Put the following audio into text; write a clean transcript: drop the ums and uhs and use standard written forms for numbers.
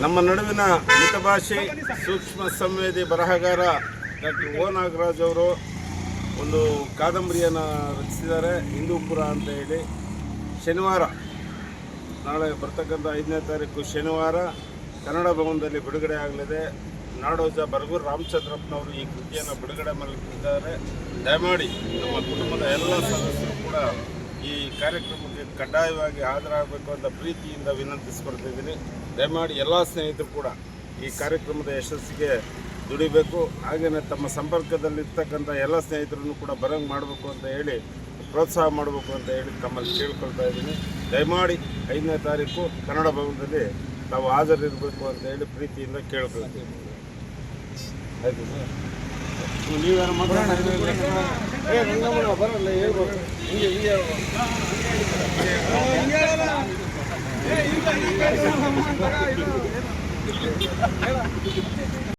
ನಮ್ಮ ನಡುವಿನ ಮಿತಭಾಷಿ ಸೂಕ್ಷ್ಮ ಸಂವೇದಿ ಬರಹಗಾರ ಡಾಕ್ಟರ್ ಓ ನಾಗರಾಜ್ ಅವರು ಒಂದು ಕಾದಂಬರಿಯನ್ನು ರಚಿಸಿದ್ದಾರೆ, ಹಿಂದೂಪುರ ಅಂತ ಹೇಳಿ. ಶನಿವಾರ, ನಾಳೆ ಬರ್ತಕ್ಕಂಥ 5ನೇ ತಾರೀಕು ಶನಿವಾರ ಕನ್ನಡ ಭವನದಲ್ಲಿ ಬಿಡುಗಡೆ ಆಗಲಿದೆ. ನಾಡೋಜ ಬರಗೂರು ರಾಮಚಂದ್ರಪ್ಪನವರು ಈ ಕೃತಿಯನ್ನು ಬಿಡುಗಡೆ ಮಾಡಲಿದ್ದಾರೆ. ದಯಮಾಡಿ ನಮ್ಮ ಕುಟುಂಬದ ಎಲ್ಲ ಸದಸ್ಯರು ಕೂಡ ಈ ಕಾರ್ಯಕ್ರಮಕ್ಕೆ ಕಡ್ಡಾಯವಾಗಿ ಹಾಜರಾಗಬೇಕು ಅಂತ ಪ್ರೀತಿಯಿಂದ ವಿನಂತಿಸ್ಕೊಳ್ತಿದ್ದೀನಿ. ದಯಮಾಡಿ ಎಲ್ಲ ಸ್ನೇಹಿತರು ಕೂಡ ಈ ಕಾರ್ಯಕ್ರಮದ ಯಶಸ್ಸಿಗೆ ದುಡಿಬೇಕು. ಹಾಗೆಯೇ ತಮ್ಮ ಸಂಪರ್ಕದಲ್ಲಿರ್ತಕ್ಕಂಥ ಎಲ್ಲ ಸ್ನೇಹಿತರನ್ನು ಕೂಡ ಬರಂಗೆ ಮಾಡಬೇಕು ಅಂತ ಹೇಳಿ, ಪ್ರೋತ್ಸಾಹ ಮಾಡಬೇಕು ಅಂತ ಹೇಳಿ ತಮ್ಮಲ್ಲಿ ಕೇಳ್ಕೊಳ್ತಾ ಇದ್ದೀನಿ. ದಯಮಾಡಿ 5ನೇ ತಾರೀಕು ಕನ್ನಡ ಭವನದಲ್ಲಿ ನಾವು ಹಾಜರಿರಬೇಕು ಅಂತ ಹೇಳಿ ಪ್ರೀತಿಯಿಂದ ಕೇಳ್ಕೊಳ್ತೀವಿ. ಆಯಿತು ಸರ್, ನೀವ್ಯಾರು ಮಾತಾಡೋಣ? ಬರಲ್ಲ, ಹೇಳ್ಬೋದು. ಹಿಂಗೆ